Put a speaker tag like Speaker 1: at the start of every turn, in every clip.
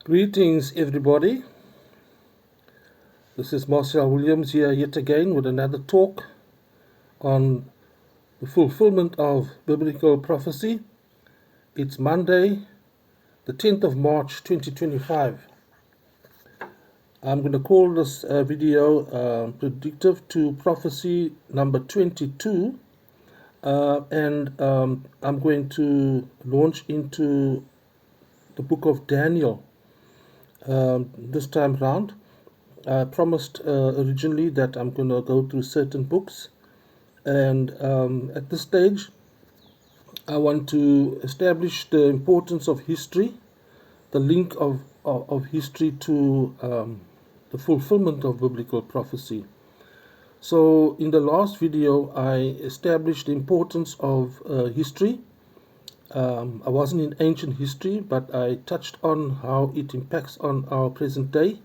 Speaker 1: Greetings, everybody. This is Marcel Williams here yet again with another talk on the fulfillment of biblical prophecy. It's Monday, the 10th of March 2025. I'm going to call this video Predictive to Prophecy number 22, and I'm going to launch into the book of Daniel this time round. I promised originally that I'm going to go through certain books, and at this stage I want to establish the importance of history, the link of history to the fulfillment of biblical prophecy. So in the last video I established the importance of history. I wasn't in ancient history, but I touched on how it impacts on our present day.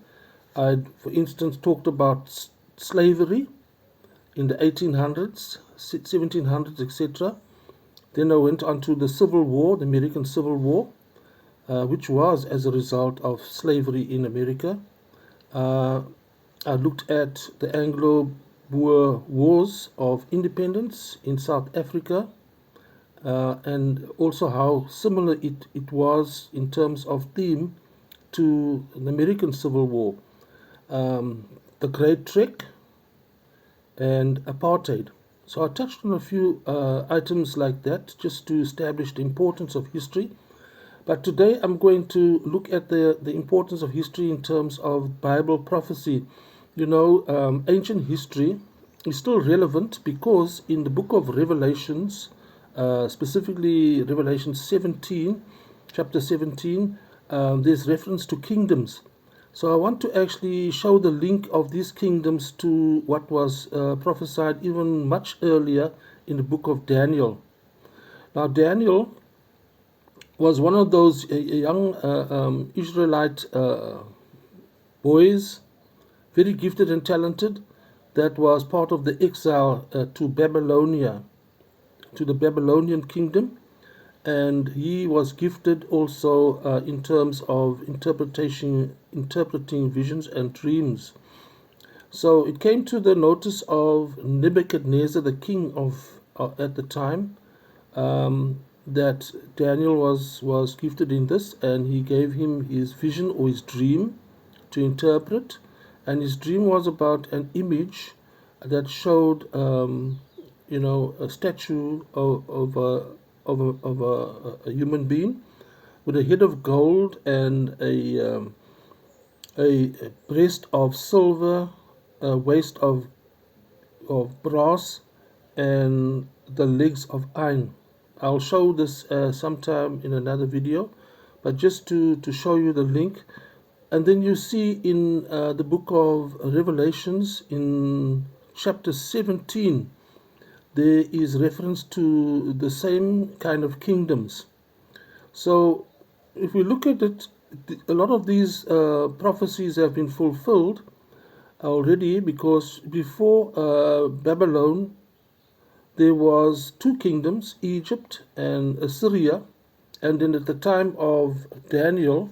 Speaker 1: I, for instance, talked about slavery in the 1800s, 1700s, etc. Then I went on to the Civil War, the American Civil War, which was as a result of slavery in America. I looked at the Anglo-Boer Wars of independence in South Africa, and also how similar it was in terms of theme to the American Civil War, the Great Trek, and apartheid. So I touched on a few items like that just to establish the importance of history. But today I'm going to look at the importance of history in terms of Bible prophecy. You know, ancient history is still relevant because in the book of Revelations, specifically Revelation 17, chapter 17, there's reference to kingdoms. So I want to actually show the link of these kingdoms to what was prophesied even much earlier in the book of Daniel. Now Daniel was one of those young Israelite boys, very gifted and talented, that was part of the exile to Babylonia, to the Babylonian kingdom, and he was gifted also in terms of interpreting visions and dreams. So it came to the notice of Nebuchadnezzar, the king of at the time, that Daniel was gifted in this, and he gave him his vision or his dream to interpret. And his dream was about an image that showed a statue of a human being with a head of gold and a breast of silver, a waist of brass, and the legs of iron. I'll show this sometime in another video, but just to show you the link. And then you see in the book of Revelations in chapter 17, there is reference to the same kind of kingdoms. So if we look at it, a lot of these prophecies have been fulfilled already, because before Babylon there was two kingdoms, Egypt and Assyria, and then at the time of Daniel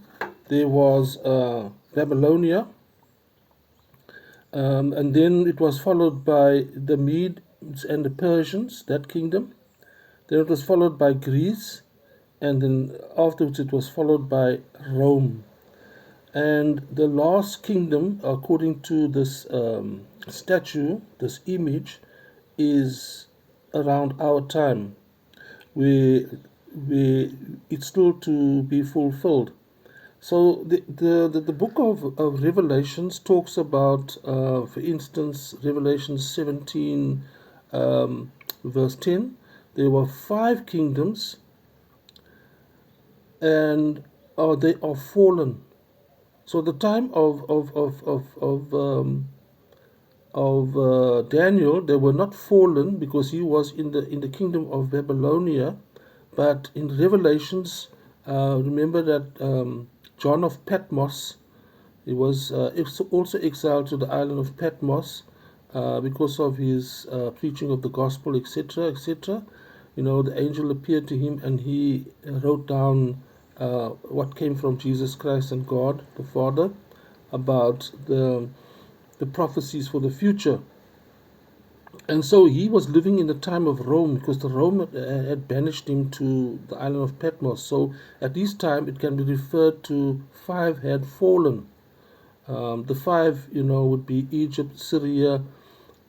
Speaker 1: there was Babylonia, and then it was followed by the Medes and the Persians, that kingdom. Then it was followed by Greece, and then afterwards it was followed by Rome. And the last kingdom, according to this statue, this image, is around our time, where it's still to be fulfilled. So the book of Revelations talks about, for instance, Revelation 17, verse 10, there were 5 kingdoms, and they are fallen. So the time of Daniel, they were not fallen because he was in the kingdom of Babylonia, but in Revelations, remember that John of Patmos, he was also exiled to the island of Patmos because of his preaching of the gospel, etc., etc. You know, the angel appeared to him and he wrote down what came from Jesus Christ and God the Father, about the prophecies for the future. And so he was living in the time of Rome, because the Rome had banished him to the island of Patmos. So at this time it can be referred to 5 had fallen. The 5, would be Egypt, Syria,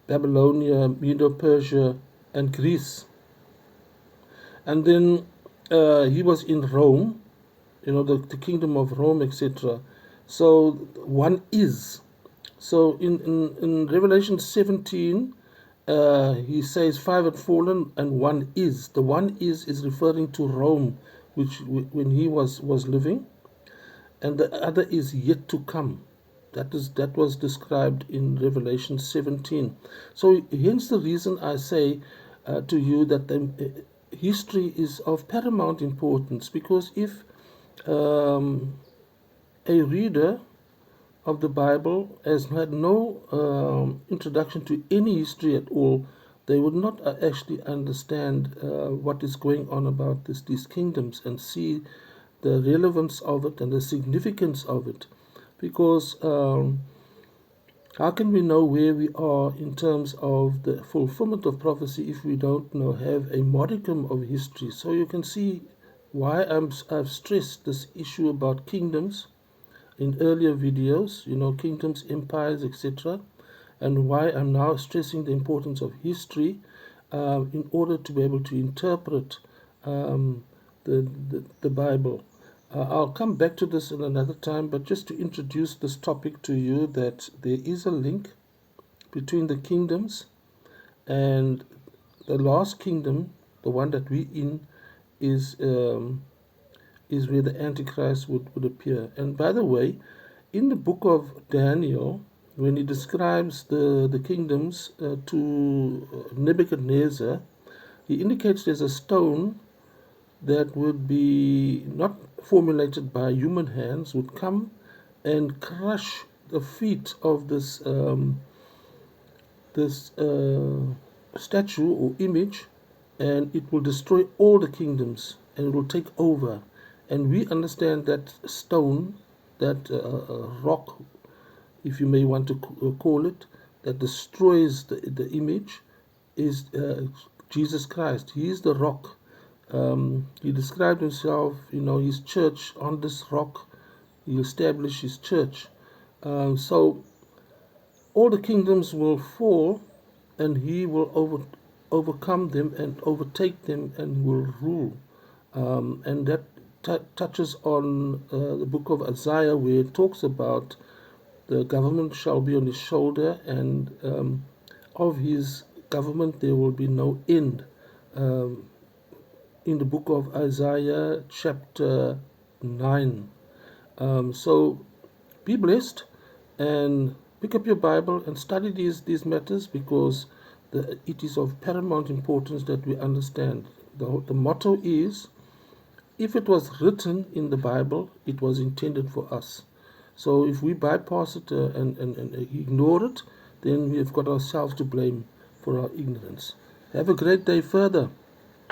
Speaker 1: Babylonia, Medo-Persia, and Greece. And then he was in Rome, the kingdom of Rome, etc. So one is. So in Revelation 17, he says 5 had fallen and one is. The one is referring to Rome, which when he was living, and the other is yet to come. That was described in Revelation 17. So hence the reason I say to you that the history is of paramount importance, because if a reader of the Bible has had no introduction to any history at all, they would not actually understand what is going on about these kingdoms and see the relevance of it and the significance of it. Because how can we know where we are in terms of the fulfillment of prophecy if we don't have a modicum of history? So you can see why I've stressed this issue about kingdoms in earlier videos, kingdoms, empires, etc., and why I'm now stressing the importance of history in order to be able to interpret the Bible. I'll come back to this in another time, but just to introduce this topic to you, that there is a link between the kingdoms, and the last kingdom, the one that we're in, is where the Antichrist would appear. And by the way, in the book of Daniel, when he describes the kingdoms to Nebuchadnezzar, he indicates there's a stone that would be not formulated by human hands, would come and crush the feet of this statue or image, and it will destroy all the kingdoms and it will take over. And we understand that stone, that rock, if you may want to call it, that destroys the image, is Jesus Christ. He is the rock. He described himself, his church, on this rock he established his church. So all the kingdoms will fall, and he will overcome them and overtake them and will rule. And that touches on the book of Isaiah, where it talks about the government shall be on his shoulder, and of his government there will be no end. In the book of Isaiah, chapter 9. So be blessed and pick up your Bible and study these matters, because it is of paramount importance that we understand. The motto is, if it was written in the Bible, it was intended for us. So if we bypass it and ignore it, then we have got ourselves to blame for our ignorance. Have a great day further.